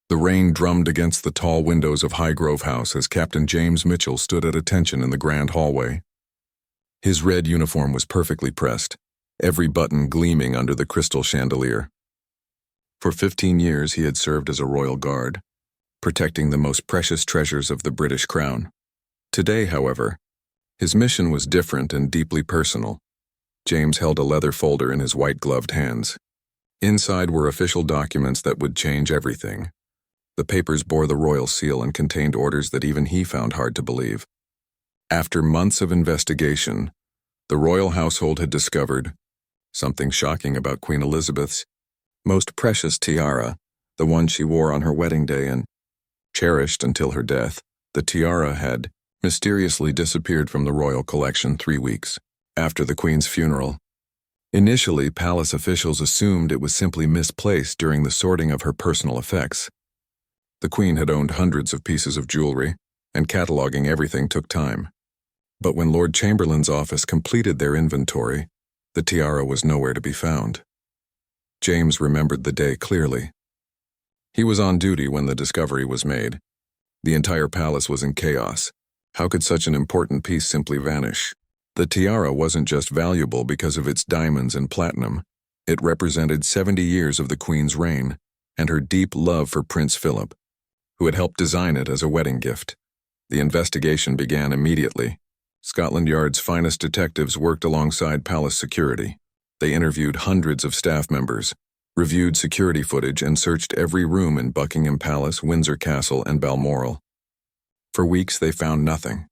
The rain drummed against the tall windows of Highgrove House as Captain James Mitchell stood at attention in the grand hallway. His red uniform was perfectly pressed, every button gleaming under the crystal chandelier. For 15 years he had served as a royal guard, protecting the most precious treasures of the British crown. Today, however, his mission was different and deeply personal. James held a leather folder in his white-gloved hands. Inside were official documents that would change everything. The papers bore the royal seal and contained orders that even he found hard to believe. After months of investigation, the royal household had discovered something shocking about Queen Elizabeth's most precious tiara, the one she wore on her wedding day and cherished until her death. The tiara had mysteriously disappeared from the royal collection 3 weeks after the Queen's funeral. Initially, palace officials assumed it was simply misplaced during the sorting of her personal effects. The Queen had owned hundreds of pieces of jewelry, and cataloging everything took time. But when Lord Chamberlain's office completed their inventory, the tiara was nowhere to be found. James remembered the day clearly. He was on duty when the discovery was made. The entire palace was in chaos. How could such an important piece simply vanish? The tiara wasn't just valuable because of its diamonds and platinum. It represented 70 years of the Queen's reign and her deep love for Prince Philip, who had helped design it as a wedding gift. The investigation began immediately. Scotland Yard's finest detectives worked alongside palace security. They interviewed hundreds of staff members, reviewed security footage, and searched every room in Buckingham Palace, Windsor Castle, and Balmoral. For weeks they found nothing.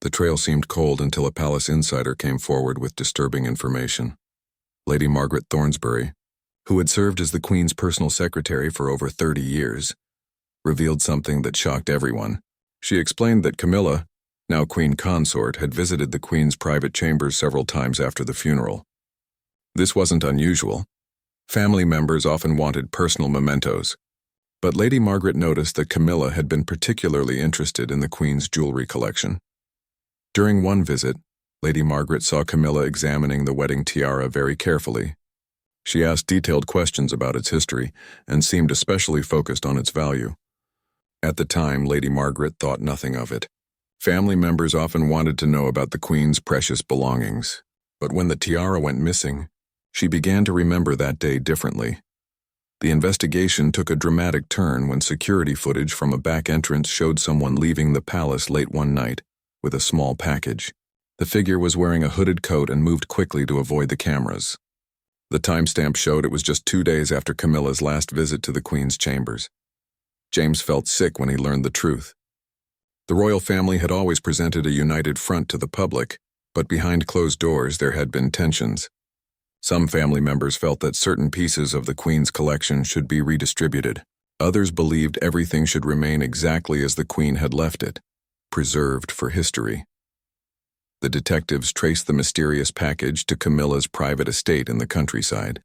The trail seemed cold until a palace insider came forward with disturbing information. Lady Margaret Thornsbury, who had served as the Queen's personal secretary for over 30 years, revealed something that shocked everyone. She explained that Camilla, now Queen Consort, had visited the Queen's private chambers several times after the funeral. This wasn't unusual. Family members often wanted personal mementos. But Lady Margaret noticed that Camilla had been particularly interested in the Queen's jewelry collection. During one visit, Lady Margaret saw Camilla examining the wedding tiara very carefully. She asked detailed questions about its history and seemed especially focused on its value. At the time, Lady Margaret thought nothing of it. Family members often wanted to know about the Queen's precious belongings. But when the tiara went missing, she began to remember that day differently. The investigation took a dramatic turn when security footage from a back entrance showed someone leaving the palace late one night with a small package. The figure was wearing a hooded coat and moved quickly to avoid the cameras. The timestamp showed it was just 2 days after Camilla's last visit to the Queen's chambers. James felt sick when he learned the truth. The royal family had always presented a united front to the public, but behind closed doors there had been tensions. Some family members felt that certain pieces of the Queen's collection should be redistributed. Others believed everything should remain exactly as the Queen had left it, preserved for history. The detectives traced the mysterious package to Camilla's private estate in the countryside.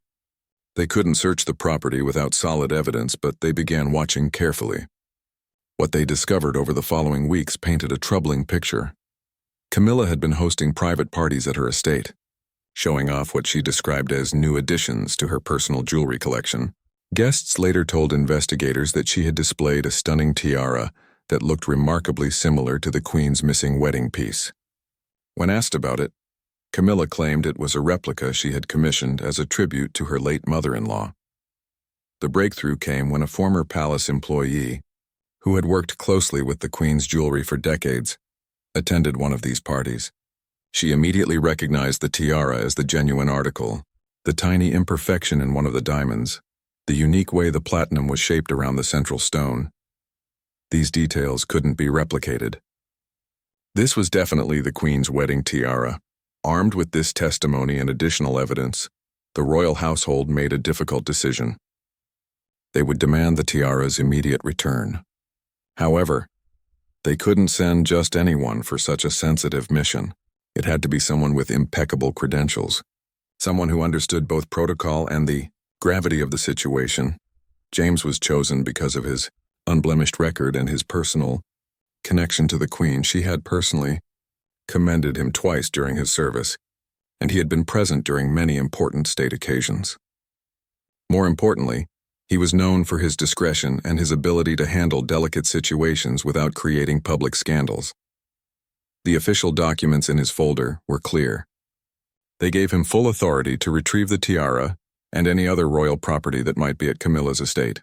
They couldn't search the property without solid evidence, but they began watching carefully. What they discovered over the following weeks painted a troubling picture. Camilla had been hosting private parties at her estate, showing off what she described as new additions to her personal jewelry collection. Guests later told investigators that she had displayed a stunning tiara that looked remarkably similar to the Queen's missing wedding piece. When asked about it, Camilla claimed it was a replica she had commissioned as a tribute to her late mother-in-law. The breakthrough came when a former palace employee, who had worked closely with the Queen's jewelry for decades, attended one of these parties. She immediately recognized the tiara as the genuine article, the tiny imperfection in one of the diamonds, the unique way the platinum was shaped around the central stone. These details couldn't be replicated. This was definitely the Queen's wedding tiara. Armed with this testimony and additional evidence, the royal household made a difficult decision. They would demand the tiara's immediate return. However, they couldn't send just anyone for such a sensitive mission. It had to be someone with impeccable credentials, someone who understood both protocol and the gravity of the situation. James was chosen because of his unblemished record and his personal connection to the Queen. She had personally commended him twice during his service, and he had been present during many important state occasions. More importantly, He was known for his discretion and his ability to handle delicate situations without creating public scandals. The official documents in his folder were clear. They gave him full authority to retrieve the tiara and any other royal property that might be at Camilla's estate.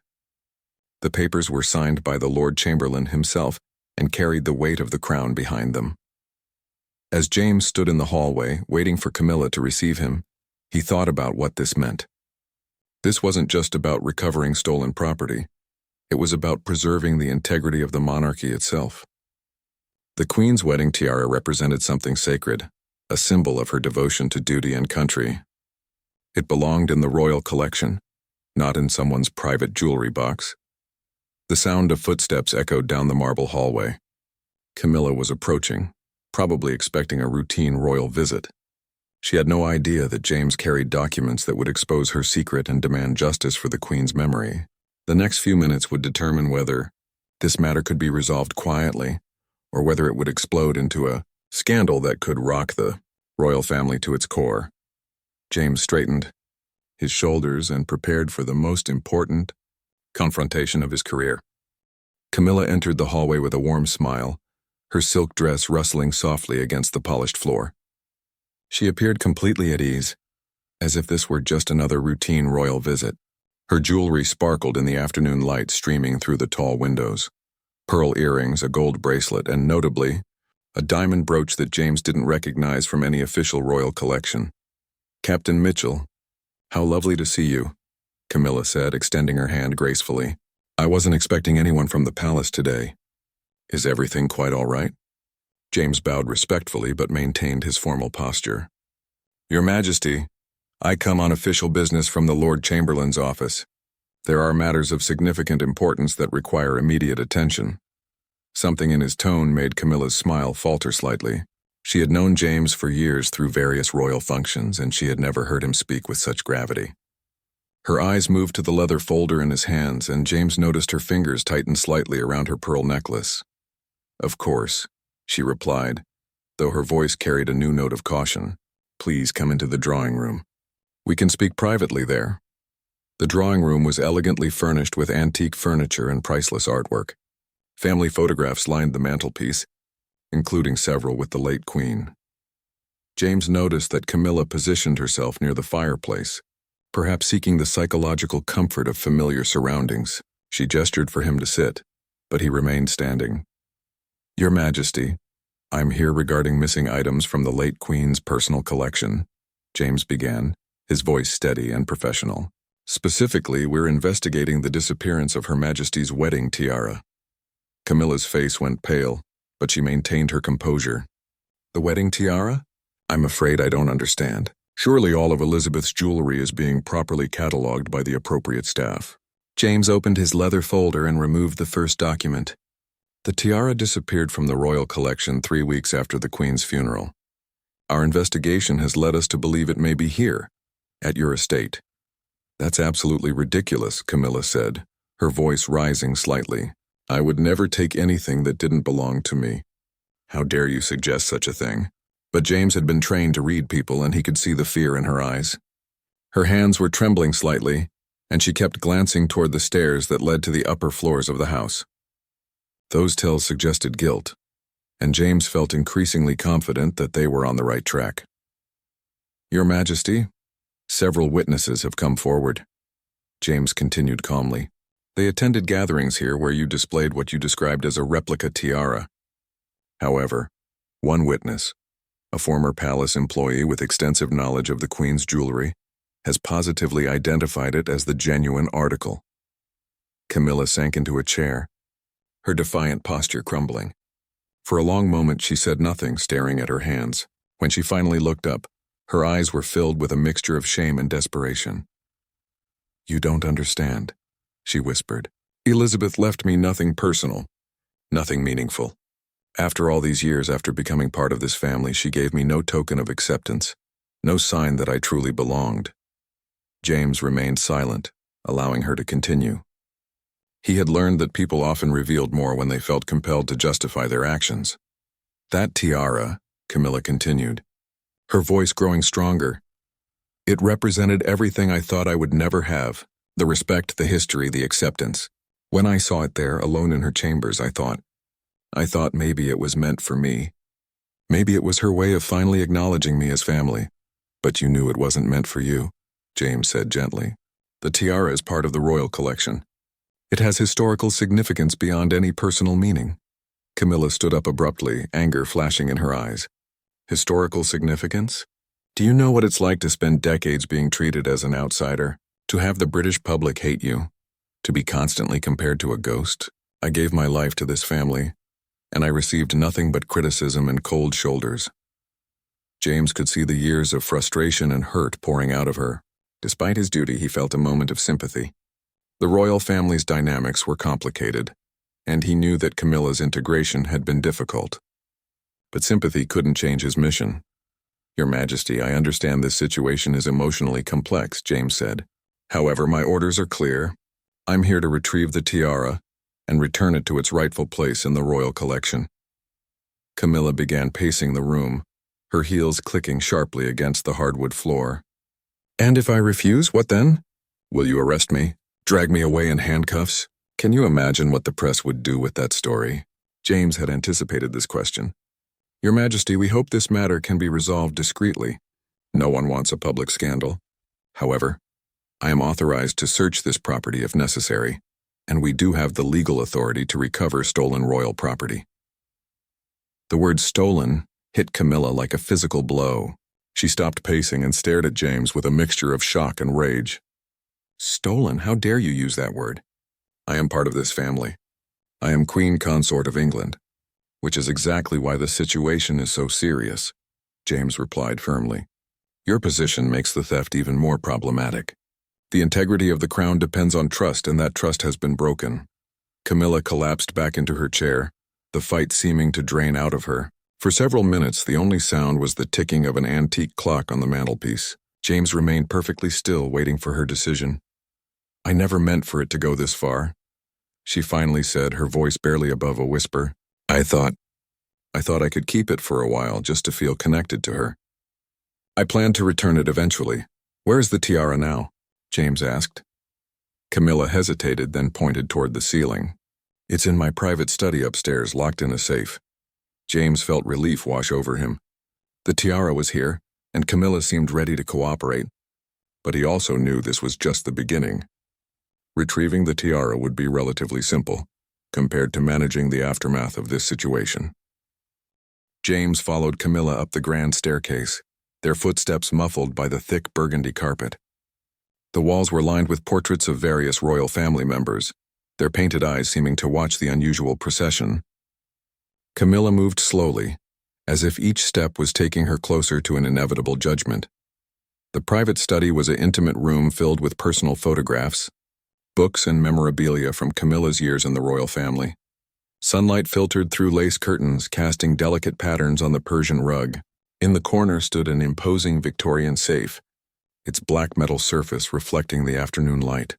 The papers were signed by the Lord Chamberlain himself and carried the weight of the crown behind them. As James stood in the hallway, waiting for Camilla to receive him, he thought about what this meant. This wasn't just about recovering stolen property. It was about preserving the integrity of the monarchy itself. The Queen's wedding tiara represented something sacred, a symbol of her devotion to duty and country. It belonged in the royal collection, not in someone's private jewelry box. The sound of footsteps echoed down the marble hallway. Camilla was approaching, probably expecting a routine royal visit. She had no idea that James carried documents that would expose her secret and demand justice for the Queen's memory. The next few minutes would determine whether this matter could be resolved quietly, or whether it would explode into a scandal that could rock the royal family to its core. James straightened his shoulders and prepared for the most important confrontation of his career. Camilla entered the hallway with a warm smile, her silk dress rustling softly against the polished floor. She appeared completely at ease, as if this were just another routine royal visit. Her jewelry sparkled in the afternoon light streaming through the tall windows. Pearl earrings, a gold bracelet, and notably, a diamond brooch that James didn't recognize from any official royal collection. "Captain Mitchell, how lovely to see you," Camilla said, extending her hand gracefully. "I wasn't expecting anyone from the palace today. Is everything quite all right?" James bowed respectfully but maintained his formal posture. "Your Majesty, I come on official business from the Lord Chamberlain's office. There are matters of significant importance that require immediate attention." Something in his tone made Camilla's smile falter slightly. She had known James for years through various royal functions, and she had never heard him speak with such gravity. Her eyes moved to the leather folder in his hands, and James noticed her fingers tighten slightly around her pearl necklace. "Of course," she replied, though her voice carried a new note of caution. "Please come into the drawing room. We can speak privately there." The drawing room was elegantly furnished with antique furniture and priceless artwork. Family photographs lined the mantelpiece, including several with the late Queen. James noticed that Camilla positioned herself near the fireplace, perhaps seeking the psychological comfort of familiar surroundings. She gestured for him to sit, but he remained standing. "Your Majesty, I'm here regarding missing items from the late Queen's personal collection," James began, his voice steady and professional. "Specifically, we're investigating the disappearance of Her Majesty's wedding tiara." Camilla's face went pale, but she maintained her composure. "The wedding tiara? I'm afraid I don't understand. Surely all of Elizabeth's jewelry is being properly catalogued by the appropriate staff." James opened his leather folder and removed the first document. "The tiara disappeared from the royal collection 3 weeks after the Queen's funeral. Our investigation has led us to believe it may be here, at your estate." "That's absolutely ridiculous," Camilla said, her voice rising slightly. "I would never take anything that didn't belong to me. How dare you suggest such a thing?" But James had been trained to read people, and he could see the fear in her eyes. Her hands were trembling slightly, and she kept glancing toward the stairs that led to the upper floors of the house. Those tells suggested guilt, and James felt increasingly confident that they were on the right track. "Your Majesty, several witnesses have come forward," James continued calmly. "They attended gatherings here where you displayed what you described as a replica tiara. However, one witness, a former palace employee with extensive knowledge of the Queen's jewelry, has positively identified it as the genuine article." Camilla sank into a chair, her defiant posture crumbling. For a long moment she said nothing, staring at her hands. When she finally looked up, her eyes were filled with a mixture of shame and desperation. "You don't understand," she whispered. "Elizabeth left me nothing personal, nothing meaningful. After all these years, after becoming part of this family, she gave me no token of acceptance, no sign that I truly belonged." James remained silent, allowing her to continue. He had learned that people often revealed more when they felt compelled to justify their actions. "That tiara," Camilla continued, her voice growing stronger, "it represented everything I thought I would never have. The respect, the history, the acceptance. When I saw it there, alone in her chambers, I thought maybe it was meant for me. Maybe it was her way of finally acknowledging me as family. But you knew it wasn't meant for you, James said gently. The tiara is part of the royal collection. It has historical significance beyond any personal meaning. Camilla stood up abruptly, anger flashing in her eyes. Historical significance? Do you know what it's like to spend decades being treated as an outsider? To have the British public hate you? To be constantly compared to a ghost? I gave my life to this family, and I received nothing but criticism and cold shoulders. James could see the years of frustration and hurt pouring out of her. Despite his duty, he felt a moment of sympathy. The royal family's dynamics were complicated, and he knew that Camilla's integration had been difficult. But sympathy couldn't change his mission. Your Majesty, I understand this situation is emotionally complex, James said. However, my orders are clear. I'm here to retrieve the tiara and return it to its rightful place in the royal collection. Camilla began pacing the room, her heels clicking sharply against the hardwood floor. And if I refuse, what then? Will you arrest me? Drag me away in handcuffs? Can you imagine what the press would do with that story? James had anticipated this question. Your Majesty, we hope this matter can be resolved discreetly. No one wants a public scandal. However, I am authorized to search this property if necessary, and we do have the legal authority to recover stolen royal property. The word stolen hit Camilla like a physical blow. She stopped pacing and stared at James with a mixture of shock and rage. Stolen? How dare you use that word? I am part of this family. I am Queen Consort of England, which is exactly why the situation is so serious, James replied firmly. Your position makes the theft even more problematic. The integrity of the crown depends on trust, and that trust has been broken. Camilla collapsed back into her chair, the fight seeming to drain out of her. For several minutes, the only sound was the ticking of an antique clock on the mantelpiece. James remained perfectly still, waiting for her decision. I never meant for it to go this far, she finally said, her voice barely above a whisper. I thought I could keep it for a while just to feel connected to her. I planned to return it eventually. Where is the tiara now? James asked. Camilla hesitated, then pointed toward the ceiling. It's in my private study upstairs, locked in a safe. James felt relief wash over him. The tiara was here, and Camilla seemed ready to cooperate. But he also knew this was just the beginning. Retrieving the tiara would be relatively simple, compared to managing the aftermath of this situation. James followed Camilla up the grand staircase, their footsteps muffled by the thick burgundy carpet. The walls were lined with portraits of various royal family members, their painted eyes seeming to watch the unusual procession. Camilla moved slowly, as if each step was taking her closer to an inevitable judgment. The private study was an intimate room filled with personal photographs, books and memorabilia from Camilla's years in the royal family. Sunlight filtered through lace curtains, casting delicate patterns on the Persian rug. In the corner stood an imposing Victorian safe, its black metal surface reflecting the afternoon light.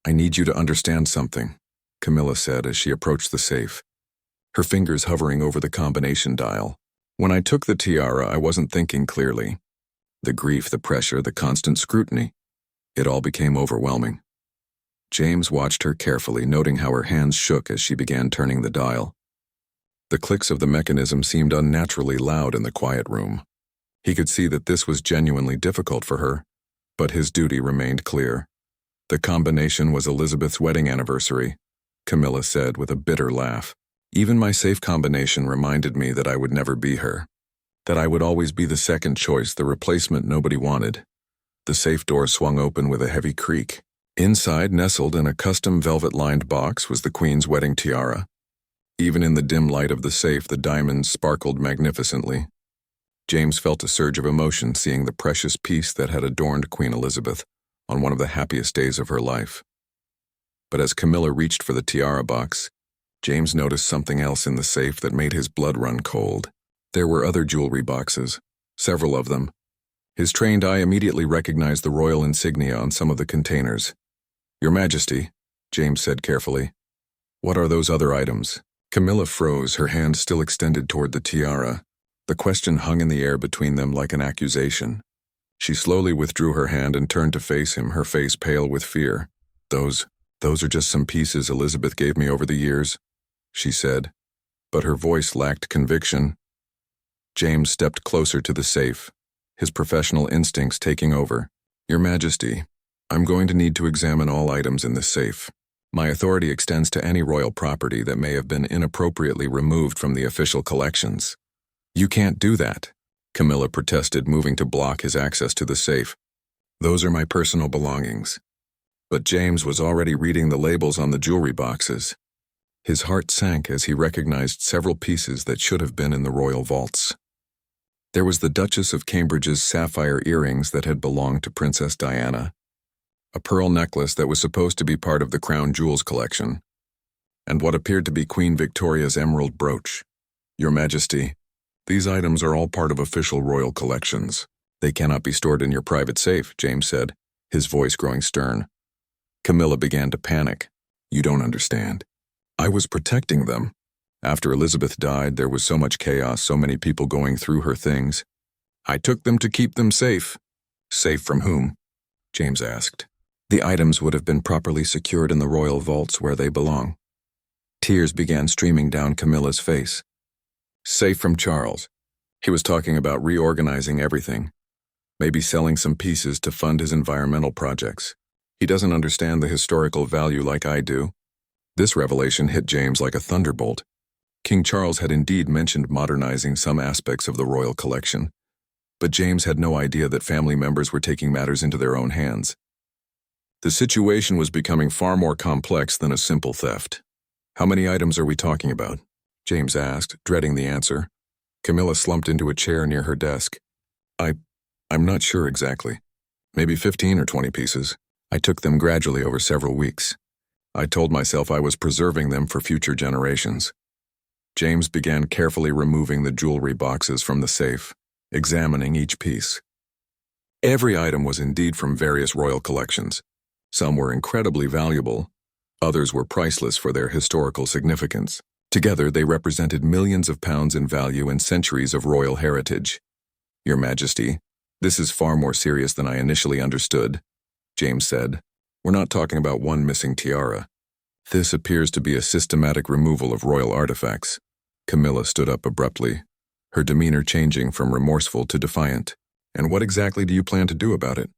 I need you to understand something, Camilla said as she approached the safe, her fingers hovering over the combination dial. When I took the tiara, I wasn't thinking clearly. The grief, the pressure, the constant scrutiny, it all became overwhelming. James watched her carefully, noting how her hands shook as she began turning the dial. The clicks of the mechanism seemed unnaturally loud in the quiet room. He could see that this was genuinely difficult for her, but his duty remained clear. The combination was Elizabeth's wedding anniversary, Camilla said with a bitter laugh. Even my safe combination reminded me that I would never be her, that I would always be the second choice, the replacement nobody wanted. The safe door swung open with a heavy creak. Inside, nestled in a custom velvet-lined box, was the Queen's wedding tiara. Even in the dim light of the safe, the diamonds sparkled magnificently. James felt a surge of emotion seeing the precious piece that had adorned Queen Elizabeth on one of the happiest days of her life. But as Camilla reached for the tiara box, James noticed something else in the safe that made his blood run cold. There were other jewelry boxes, several of them. His trained eye immediately recognized the royal insignia on some of the containers. Your Majesty, James said carefully, what are those other items? Camilla froze, her hand still extended toward the tiara. The question hung in the air between them like an accusation. She slowly withdrew her hand and turned to face him, her face pale with fear. Those are just some pieces Elizabeth gave me over the years, she said, but her voice lacked conviction. James stepped closer to the safe, his professional instincts taking over. Your Majesty, I'm going to need to examine all items in this safe. My authority extends to any royal property that may have been inappropriately removed from the official collections. You can't do that, Camilla protested, moving to block his access to the safe. Those are my personal belongings. But James was already reading the labels on the jewelry boxes. His heart sank as he recognized several pieces that should have been in the royal vaults. There was the Duchess of Cambridge's sapphire earrings that had belonged to Princess Diana, a pearl necklace that was supposed to be part of the crown jewels collection, and what appeared to be Queen Victoria's emerald brooch. Your Majesty, these items are all part of official royal collections. They cannot be stored in your private safe, James said, his voice growing stern. Camilla began to panic. You don't understand. I was protecting them. After Elizabeth died, there was so much chaos, so many people going through her things. I took them to keep them safe. Safe from whom? James asked. The items would have been properly secured in the royal vaults where they belong. Tears began streaming down Camilla's face. Safe from Charles. He was talking about reorganizing everything, maybe selling some pieces to fund his environmental projects. He doesn't understand the historical value like I do. This revelation hit James like a thunderbolt. King Charles had indeed mentioned modernizing some aspects of the royal collection, but James had no idea that family members were taking matters into their own hands. The situation was becoming far more complex than a simple theft. How many items are we talking about? James asked, dreading the answer. Camilla slumped into a chair near her desk. I'm not sure exactly. Maybe 15 or 20 pieces. I took them gradually over several weeks. I told myself I was preserving them for future generations. James began carefully removing the jewelry boxes from the safe, examining each piece. Every item was indeed from various royal collections. Some were incredibly valuable. Others were priceless for their historical significance. Together, they represented millions of pounds in value and centuries of royal heritage. Your Majesty, this is far more serious than I initially understood, James said. We're not talking about one missing tiara. This appears to be a systematic removal of royal artifacts. Camilla stood up abruptly, her demeanor changing from remorseful to defiant. And what exactly do you plan to do about it?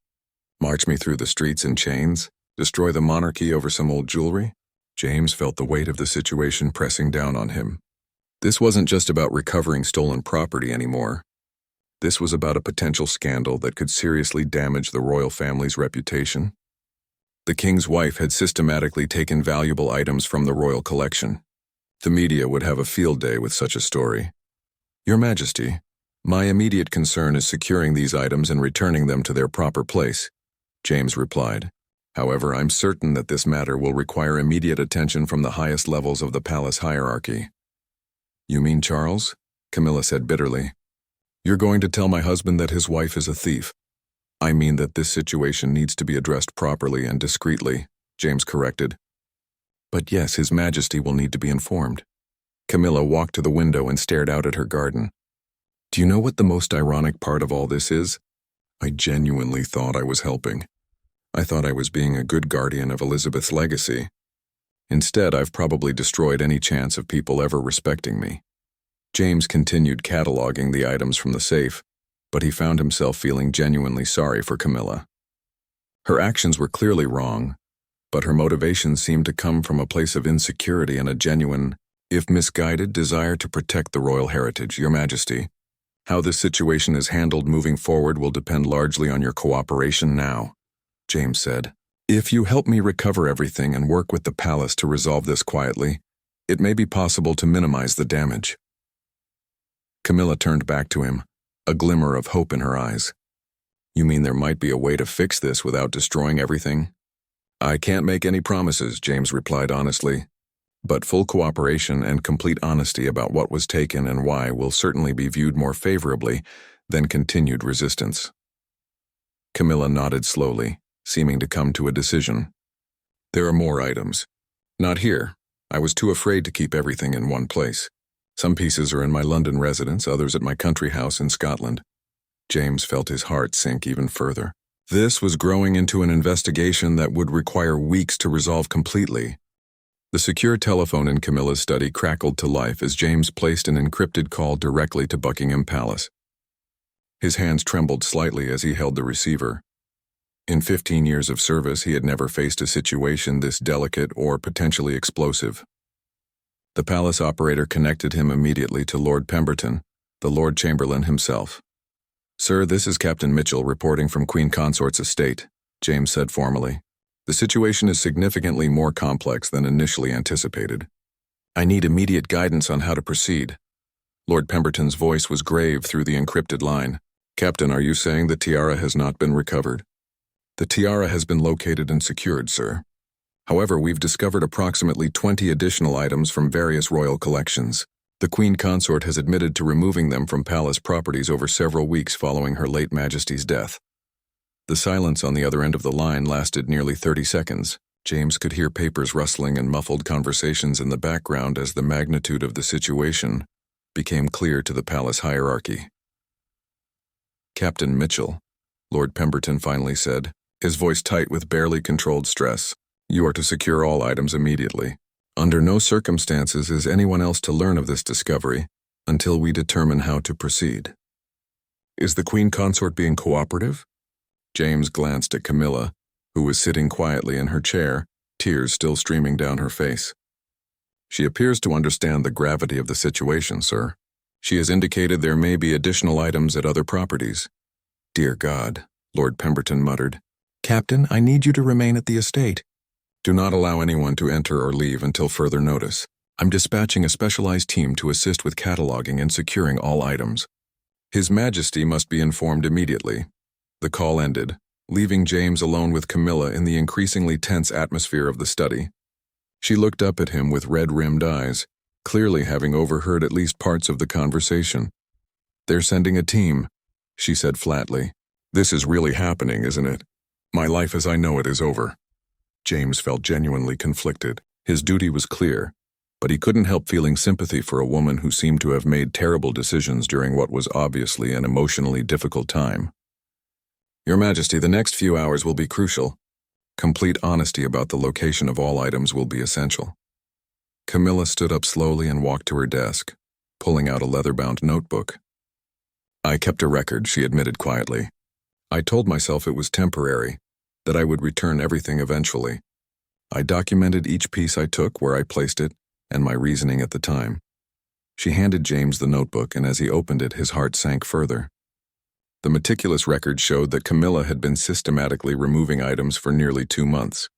March me through the streets in chains? Destroy the monarchy over some old jewelry? James felt the weight of the situation pressing down on him. This wasn't just about recovering stolen property anymore. This was about a potential scandal that could seriously damage the royal family's reputation. The king's wife had systematically taken valuable items from the royal collection. The media would have a field day with such a story. Your Majesty, my immediate concern is securing these items and returning them to their proper place, James replied. However, I'm certain that this matter will require immediate attention from the highest levels of the palace hierarchy. You mean Charles? Camilla said bitterly. You're going to tell my husband that his wife is a thief. I mean that this situation needs to be addressed properly and discreetly, James corrected. But yes, His Majesty will need to be informed. Camilla walked to the window and stared out at her garden. Do you know what the most ironic part of all this is? I genuinely thought I was helping. I thought I was being a good guardian of Elizabeth's legacy. Instead, I've probably destroyed any chance of people ever respecting me. James continued cataloging the items from the safe, but he found himself feeling genuinely sorry for Camilla. Her actions were clearly wrong, but her motivations seemed to come from a place of insecurity and a genuine, if misguided, desire to protect the royal heritage. Your Majesty, how this situation is handled moving forward will depend largely on your cooperation now, James said. If you help me recover everything and work with the palace to resolve this quietly, it may be possible to minimize the damage. Camilla turned back to him, a glimmer of hope in her eyes. You mean there might be a way to fix this without destroying everything? I can't make any promises, James replied honestly, but full cooperation and complete honesty about what was taken and why will certainly be viewed more favorably than continued resistance. Camilla nodded slowly, seeming to come to a decision. There are more items. Not here. I was too afraid to keep everything in one place. Some pieces are in my London residence, others at my country house in Scotland. James felt his heart sink even further. This was growing into an investigation that would require weeks to resolve completely. The secure telephone in Camilla's study crackled to life as James placed an encrypted call directly to Buckingham Palace. His hands trembled slightly as he held the receiver. In 15 years of service, he had never faced a situation this delicate or potentially explosive. The palace operator connected him immediately to Lord Pemberton, the Lord Chamberlain himself. "Sir, this is Captain Mitchell reporting from Queen Consort's estate," James said formally. "The situation is significantly more complex than initially anticipated. I need immediate guidance on how to proceed." Lord Pemberton's voice was grave through the encrypted line. "Captain, are you saying the tiara has not been recovered?" "The tiara has been located and secured, sir. However, we've discovered approximately 20 additional items from various royal collections. The Queen Consort has admitted to removing them from palace properties over several weeks following her late Majesty's death." The silence on the other end of the line lasted nearly 30 seconds. James could hear papers rustling and muffled conversations in the background as the magnitude of the situation became clear to the palace hierarchy. "Captain Mitchell," Lord Pemberton finally said, his voice tight with barely controlled stress, "you are to secure all items immediately. Under no circumstances is anyone else to learn of this discovery until we determine how to proceed." "Is the Queen Consort being cooperative?" James glanced at Camilla, who was sitting quietly in her chair, tears still streaming down her face. "She appears to understand the gravity of the situation, sir. She has indicated there may be additional items at other properties." "Dear God," Lord Pemberton muttered. "Captain, I need you to remain at the estate. Do not allow anyone to enter or leave until further notice. I'm dispatching a specialized team to assist with cataloging and securing all items. His Majesty must be informed immediately." The call ended, leaving James alone with Camilla in the increasingly tense atmosphere of the study. She looked up at him with red-rimmed eyes, clearly having overheard at least parts of the conversation. "They're sending a team," she said flatly. "This is really happening, isn't it? My life as I know it is over." James felt genuinely conflicted. His duty was clear, but he couldn't help feeling sympathy for a woman who seemed to have made terrible decisions during what was obviously an emotionally difficult time. "Your Majesty, the next few hours will be crucial. Complete honesty about the location of all items will be essential." Camilla stood up slowly and walked to her desk, pulling out a leather-bound notebook. "I kept a record," she admitted quietly. "I told myself it was temporary, that I would return everything eventually. I documented each piece I took, where I placed it, and my reasoning at the time." She handed James the notebook, and as he opened it, his heart sank further. The meticulous record showed that Camilla had been systematically removing items for nearly 2 months.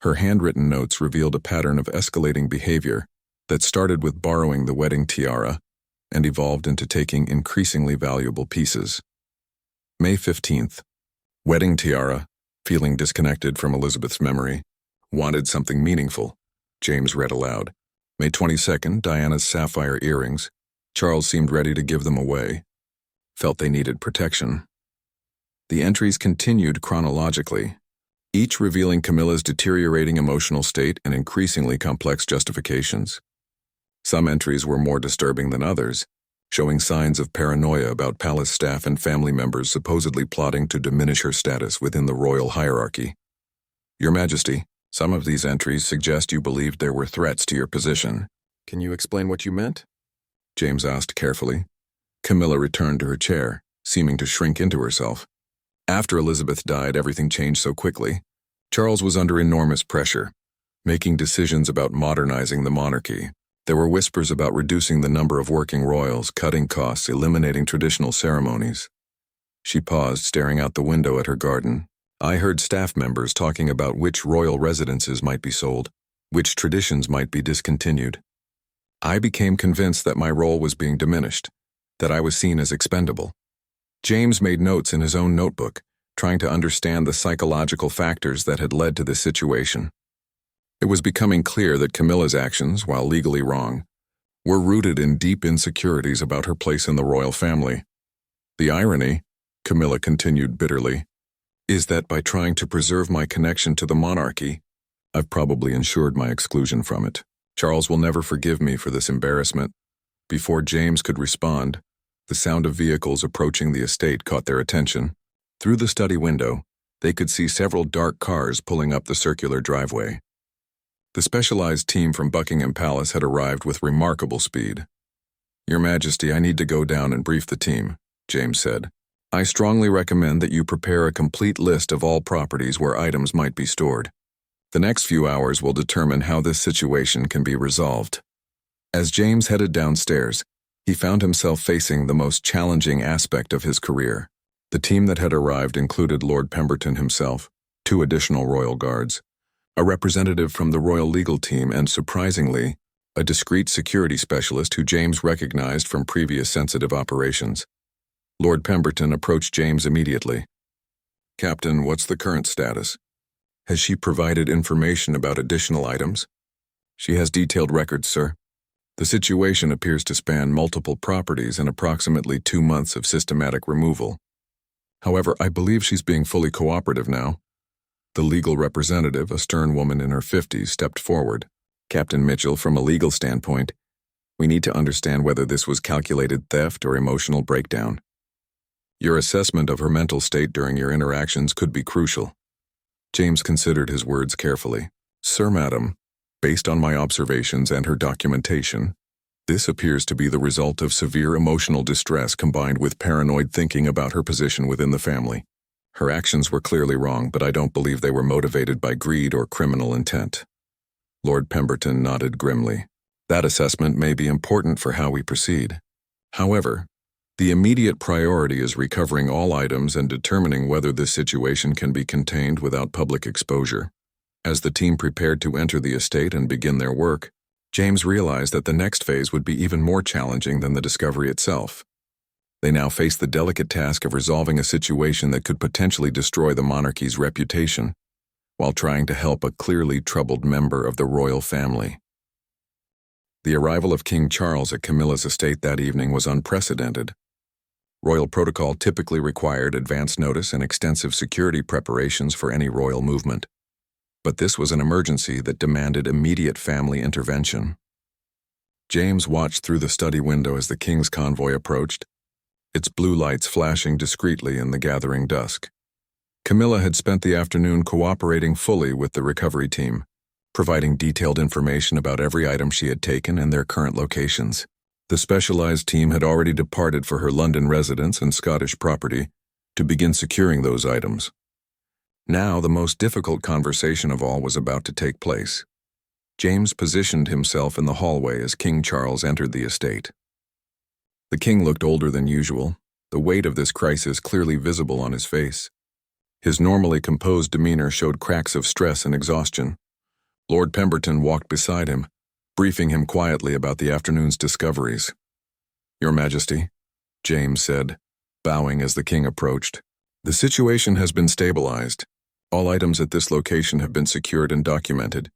Her handwritten notes revealed a pattern of escalating behavior that started with borrowing the wedding tiara and evolved into taking increasingly valuable pieces. May 15th. Wedding tiara, feeling disconnected from Elizabeth's memory. Wanted something meaningful, James read aloud. May 22nd, Diana's sapphire earrings. Charles seemed ready to give them away. Felt they needed protection. The entries continued chronologically, each revealing Camilla's deteriorating emotional state and increasingly complex justifications. Some entries were more disturbing than others, showing signs of paranoia about palace staff and family members supposedly plotting to diminish her status within the royal hierarchy. "Your Majesty, some of these entries suggest you believed there were threats to your position. Can you explain what you meant?" James asked carefully. Camilla returned to her chair, seeming to shrink into herself. After Elizabeth died, everything changed so quickly. Charles was under enormous pressure, making decisions about modernizing the monarchy. There were whispers about reducing the number of working royals, cutting costs, eliminating traditional ceremonies. She paused, staring out the window at her garden. "I heard staff members talking about which royal residences might be sold, which traditions might be discontinued. I became convinced that my role was being diminished, that I was seen as expendable." James made notes in his own notebook, trying to understand the psychological factors that had led to this situation. It was becoming clear that Camilla's actions, while legally wrong, were rooted in deep insecurities about her place in the royal family. "The irony," Camilla continued bitterly, "is that by trying to preserve my connection to the monarchy, I've probably ensured my exclusion from it. Charles will never forgive me for this embarrassment." Before James could respond, The sound of vehicles approaching the estate caught their attention. Through the study window, they could see several dark cars pulling up the circular driveway. The specialized team from Buckingham Palace had arrived with remarkable speed. "Your Majesty, I need to go down and brief the team," James said. "I strongly recommend that you prepare a complete list of all properties where items might be stored. The next few hours will determine how this situation can be resolved." As James headed downstairs, he found himself facing the most challenging aspect of his career. The team that had arrived included Lord Pemberton himself, 2 additional royal guards, a representative from the royal legal team, and, surprisingly, a discreet security specialist who James recognized from previous sensitive operations. Lord Pemberton approached James immediately. "Captain, what's the current status? Has she provided information about additional items?" "She has detailed records, sir. The situation appears to span multiple properties and approximately 2 months of systematic removal. However, I believe she's being fully cooperative now." The legal representative, a stern woman in her 50s, stepped forward. "Captain Mitchell, from a legal standpoint, we need to understand whether this was calculated theft or emotional breakdown. Your assessment of her mental state during your interactions could be crucial." James considered his words carefully. "Sir, madam, based on my observations and her documentation, this appears to be the result of severe emotional distress combined with paranoid thinking about her position within the family. Her actions were clearly wrong, but I don't believe they were motivated by greed or criminal intent." Lord Pemberton nodded grimly. "That assessment may be important for how we proceed. However, the immediate priority is recovering all items and determining whether this situation can be contained without public exposure." As the team prepared to enter the estate and begin their work, James realized that the next phase would be even more challenging than the discovery itself. They now faced the delicate task of resolving a situation that could potentially destroy the monarchy's reputation, while trying to help a clearly troubled member of the royal family. The arrival of King Charles at Camilla's estate that evening was unprecedented. Royal protocol typically required advance notice and extensive security preparations for any royal movement. But this was an emergency that demanded immediate family intervention. James watched through the study window as the king's convoy approached, its blue lights flashing discreetly in the gathering dusk. Camilla had spent the afternoon cooperating fully with the recovery team, providing detailed information about every item she had taken and their current locations. The specialized team had already departed for her London residence and Scottish property to begin securing those items. Now, the most difficult conversation of all was about to take place. James positioned himself in the hallway as King Charles entered the estate. The king looked older than usual, the weight of this crisis clearly visible on his face. His normally composed demeanor showed cracks of stress and exhaustion. Lord Pemberton walked beside him, briefing him quietly about the afternoon's discoveries. "Your Majesty," James said, bowing as the king approached, "the situation has been stabilized. All items at this location have been secured and documented."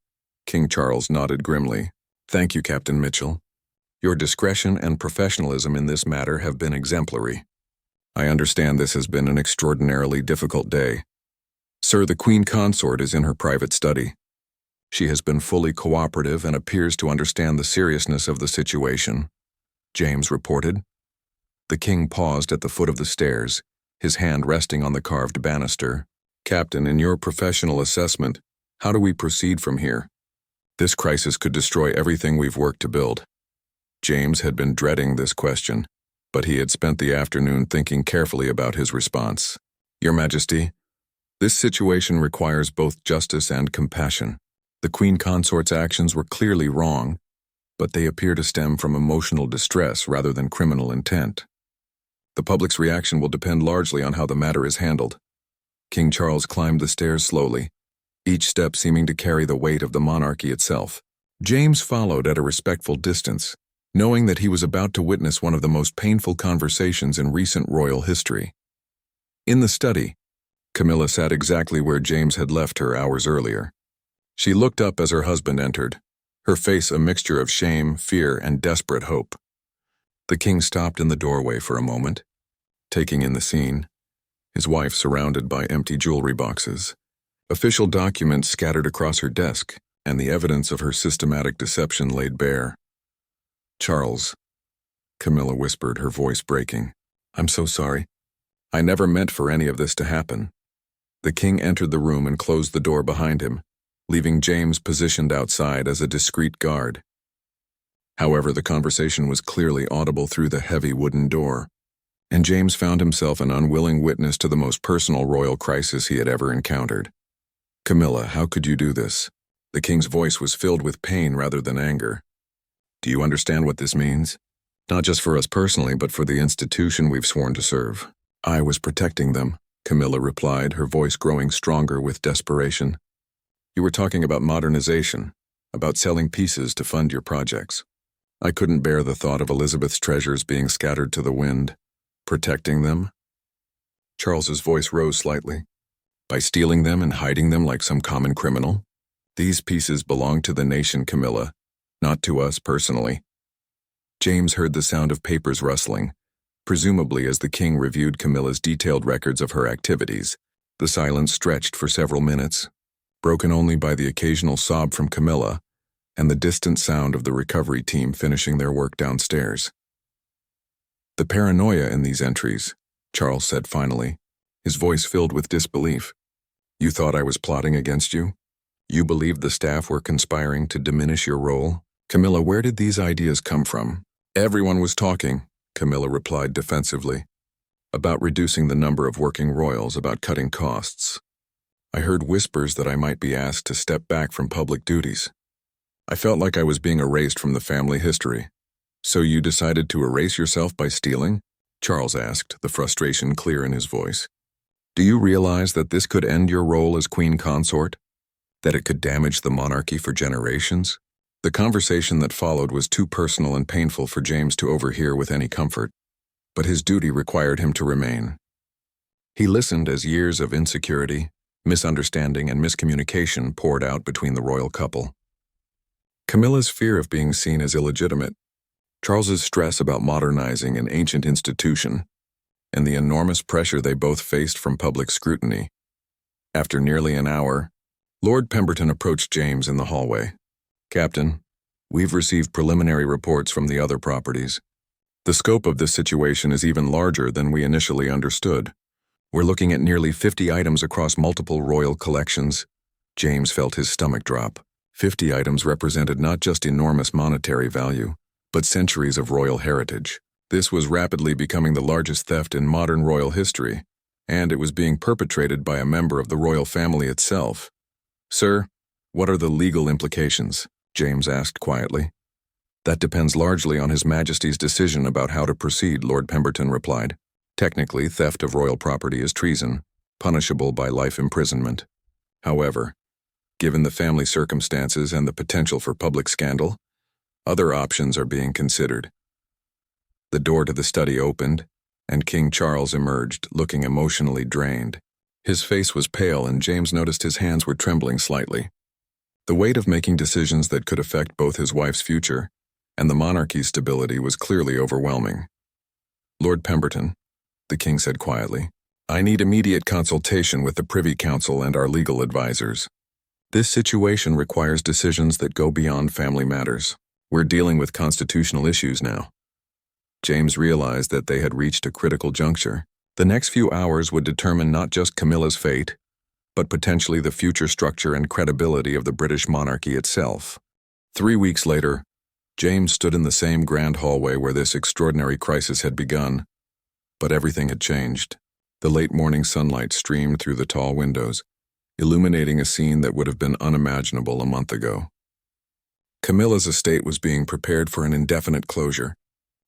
King Charles nodded grimly. "Thank you, Captain Mitchell. Your discretion and professionalism in this matter have been exemplary. I understand this has been an extraordinarily difficult day. Sir, the Queen Consort is in her private study. She has been fully cooperative and appears to understand the seriousness of the situation," James reported. The king paused at the foot of the stairs, his hand resting on the carved banister. "Captain, in your professional assessment, how do we proceed from here? This crisis could destroy everything we've worked to build." James had been dreading this question, but he had spent the afternoon thinking carefully about his response. "Your Majesty, this situation requires both justice and compassion. The Queen Consort's actions were clearly wrong, but they appear to stem from emotional distress rather than criminal intent. The public's reaction will depend largely on how the matter is handled." King Charles climbed the stairs slowly, each step seeming to carry the weight of the monarchy itself. James followed at a respectful distance, knowing that he was about to witness one of the most painful conversations in recent royal history. In the study, Camilla sat exactly where James had left her hours earlier. She looked up as her husband entered, her face a mixture of shame, fear, and desperate hope. The king stopped in the doorway for a moment, taking in the scene, his wife surrounded by empty jewelry boxes, official documents scattered across her desk, and the evidence of her systematic deception laid bare. "Charles," Camilla whispered, her voice breaking. "I'm so sorry. I never meant for any of this to happen." The king entered the room and closed the door behind him, leaving James positioned outside as a discreet guard. However, the conversation was clearly audible through the heavy wooden door, and James found himself an unwilling witness to the most personal royal crisis he had ever encountered. "Camilla, how could you do this?" The king's voice was filled with pain rather than anger. "Do you understand what this means? Not just for us personally, but for the institution we've sworn to serve." "I was protecting them," Camilla replied, her voice growing stronger with desperation. "You were talking about modernization, about selling pieces to fund your projects. I couldn't bear the thought of Elizabeth's treasures being scattered to the wind. Protecting them?" Charles's voice rose slightly. "By stealing them and hiding them like some common criminal? These pieces belong to the nation, Camilla, not to us personally." James heard the sound of papers rustling, presumably as the king reviewed Camilla's detailed records of her activities. The silence stretched for several minutes, broken only by the occasional sob from Camilla and the distant sound of the recovery team finishing their work downstairs. "The paranoia in these entries," Charles said finally, his voice filled with disbelief. "You thought I was plotting against you? You believed the staff were conspiring to diminish your role? Camilla, where did these ideas come from?" "Everyone was talking," Camilla replied defensively, "about reducing the number of working royals, about cutting costs. I heard whispers that I might be asked to step back from public duties. I felt like I was being erased from the family history." "So you decided to erase yourself by stealing?" Charles asked, the frustration clear in his voice. "Do you realize that this could end your role as queen consort? That it could damage the monarchy for generations?" The conversation that followed was too personal and painful for James to overhear with any comfort, but his duty required him to remain. He listened as years of insecurity, misunderstanding, and miscommunication poured out between the royal couple. Camilla's fear of being seen as illegitimate, Charles's stress about modernizing an ancient institution, and the enormous pressure they both faced from public scrutiny. After nearly an hour, Lord Pemberton approached James in the hallway. "Captain, we've received preliminary reports from the other properties. The scope of this situation is even larger than we initially understood. We're looking at nearly 50 items across multiple royal collections." James felt his stomach drop. 50 items represented not just enormous monetary value, but centuries of royal heritage. This was rapidly becoming the largest theft in modern royal history, and it was being perpetrated by a member of the royal family itself. "Sir, what are the legal implications?" James asked quietly. "That depends largely on His Majesty's decision about how to proceed," Lord Pemberton replied. "Technically, theft of royal property is treason, punishable by life imprisonment. However, given the family circumstances and the potential for public scandal, other options are being considered." The door to the study opened, and King Charles emerged, looking emotionally drained. His face was pale, and James noticed his hands were trembling slightly. The weight of making decisions that could affect both his wife's future and the monarchy's stability was clearly overwhelming. "Lord Pemberton," the king said quietly, "I need immediate consultation with the Privy Council and our legal advisors. This situation requires decisions that go beyond family matters. We're dealing with constitutional issues now." James realized that they had reached a critical juncture. The next few hours would determine not just Camilla's fate, but potentially the future structure and credibility of the British monarchy itself. 3 weeks later, James stood in the same grand hallway where this extraordinary crisis had begun, but everything had changed. The late morning sunlight streamed through the tall windows, illuminating a scene that would have been unimaginable a month ago. Camilla's estate was being prepared for an indefinite closure,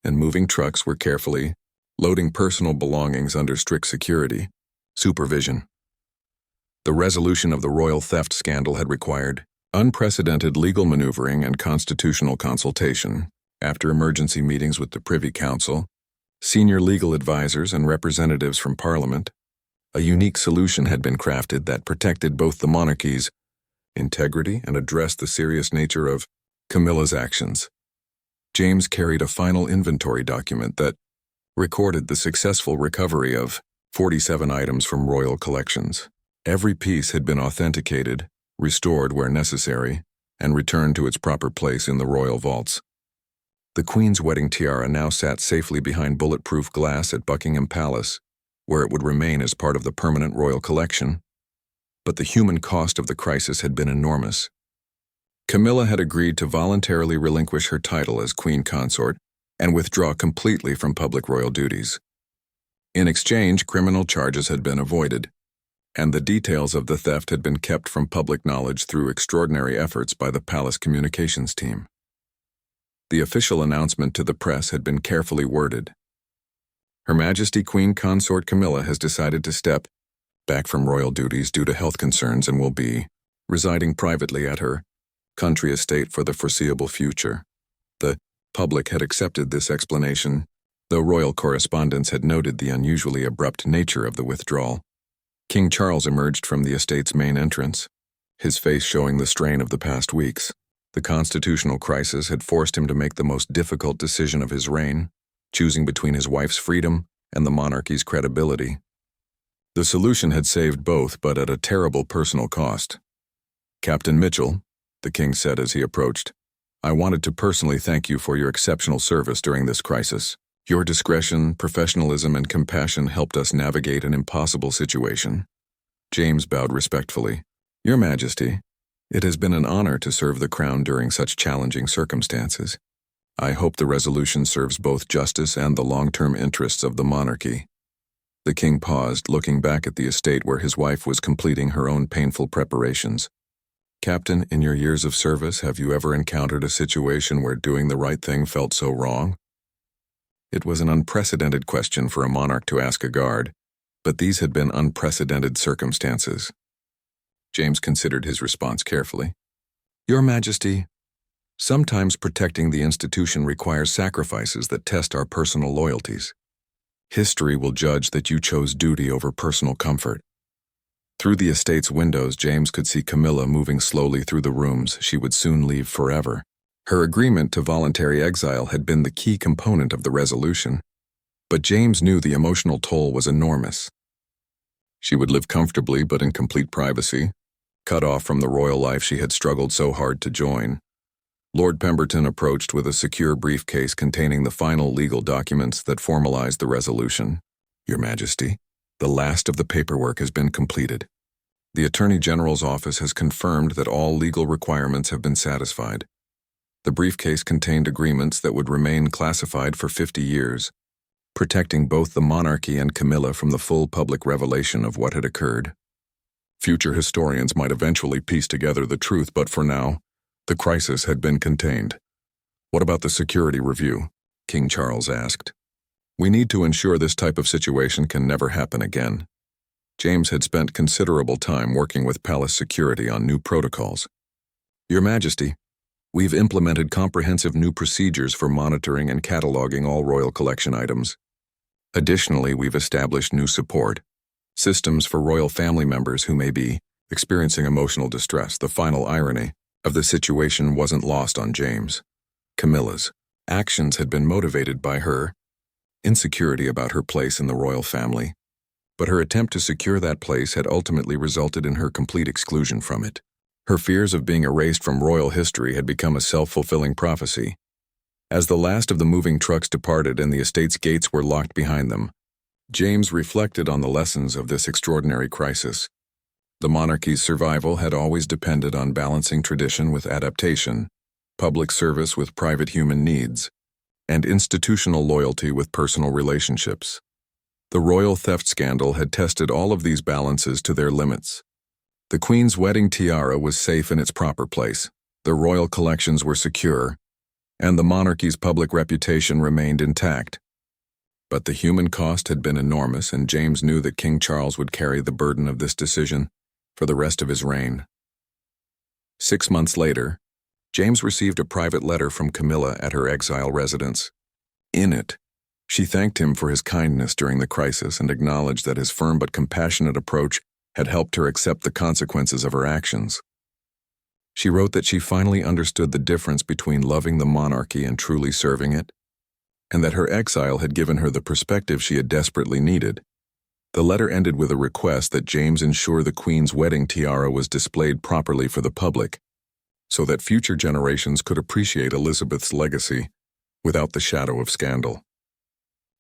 and moving trucks were carefully loading personal belongings under strict security supervision. The resolution of the royal theft scandal had required unprecedented legal maneuvering and constitutional consultation. After emergency meetings with the Privy Council, senior legal advisors, and representatives from Parliament, a unique solution had been crafted that protected both the monarchy's integrity and addressed the serious nature of Camilla's actions. James carried a final inventory document that recorded the successful recovery of 47 items from royal collections. Every piece had been authenticated, restored where necessary, and returned to its proper place in the royal vaults. The Queen's wedding tiara now sat safely behind bulletproof glass at Buckingham Palace, where it would remain as part of the permanent royal collection. But the human cost of the crisis had been enormous. Camilla had agreed to voluntarily relinquish her title as Queen Consort and withdraw completely from public royal duties. In exchange, criminal charges had been avoided, and the details of the theft had been kept from public knowledge through extraordinary efforts by the palace communications team. The official announcement to the press had been carefully worded. Her Majesty Queen Consort Camilla has decided to step back from royal duties due to health concerns and will be residing privately at her country estate for the foreseeable future. The public had accepted this explanation, though royal correspondents had noted the unusually abrupt nature of the withdrawal. King Charles emerged from the estate's main entrance, his face showing the strain of the past weeks. The constitutional crisis had forced him to make the most difficult decision of his reign, choosing between his wife's freedom and the monarchy's credibility. The solution had saved both, but at a terrible personal cost. "Captain Mitchell," the king said as he approached, "I wanted to personally thank you for your exceptional service during this crisis. Your discretion, professionalism, and compassion helped us navigate an impossible situation." James bowed respectfully. "Your Majesty, it has been an honor to serve the crown during such challenging circumstances. I hope the resolution serves both justice and the long-term interests of the monarchy." The king paused, looking back at the estate where his wife was completing her own painful preparations. "Captain, in your years of service, have you ever encountered a situation where doing the right thing felt so wrong?" It was an unprecedented question for a monarch to ask a guard, but these had been unprecedented circumstances. James considered his response carefully. "Your Majesty, sometimes protecting the institution requires sacrifices that test our personal loyalties. History will judge that you chose duty over personal comfort." Through the estate's windows, James could see Camilla moving slowly through the rooms she would soon leave forever. Her agreement to voluntary exile had been the key component of the resolution, but James knew the emotional toll was enormous. She would live comfortably but in complete privacy, cut off from the royal life she had struggled so hard to join. Lord Pemberton approached with a secure briefcase containing the final legal documents that formalized the resolution. "Your Majesty, the last of the paperwork has been completed. The Attorney General's office has confirmed that all legal requirements have been satisfied. The briefcase contained agreements that would remain classified for 50 years, protecting both the monarchy and Camilla from the full public revelation of what had occurred. Future historians might eventually piece together the truth, but for now, the crisis had been contained." "What about the security review?" King Charles asked. "We need to ensure this type of situation can never happen again." James had spent considerable time working with palace security on new protocols. "Your Majesty, we've implemented comprehensive new procedures for monitoring and cataloging all royal collection items. Additionally, we've established new support systems for royal family members who may be experiencing emotional distress." The final irony of the situation wasn't lost on James. Camilla's actions had been motivated by her insecurity about her place in the royal family, but her attempt to secure that place had ultimately resulted in her complete exclusion from it. Her fears of being erased from royal history had become a self-fulfilling prophecy. As the last of the moving trucks departed and the estate's gates were locked behind them, James reflected on the lessons of this extraordinary crisis. The monarchy's survival had always depended on balancing tradition with adaptation, public service with private human needs, and institutional loyalty with personal relationships. The royal theft scandal had tested all of these balances to their limits. The Queen's wedding tiara was safe in its proper place, the royal collections were secure, and the monarchy's public reputation remained intact. But the human cost had been enormous, and James knew that King Charles would carry the burden of this decision for the rest of his reign. 6 months later, James received a private letter from Camilla at her exile residence. In it, she thanked him for his kindness during the crisis and acknowledged that his firm but compassionate approach had helped her accept the consequences of her actions. She wrote that she finally understood the difference between loving the monarchy and truly serving it, and that her exile had given her the perspective she had desperately needed. The letter ended with a request that James ensure the Queen's wedding tiara was displayed properly for the public, so that future generations could appreciate Elizabeth's legacy without the shadow of scandal.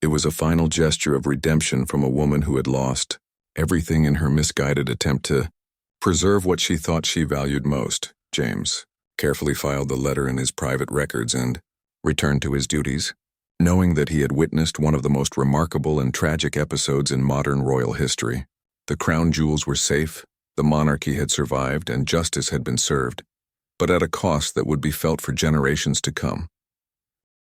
It was a final gesture of redemption from a woman who had lost everything in her misguided attempt to preserve what she thought she valued most. James carefully filed the letter in his private records and returned to his duties, knowing that he had witnessed one of the most remarkable and tragic episodes in modern royal history. The crown jewels were safe, the monarchy had survived, and justice had been served, but at a cost that would be felt for generations to come.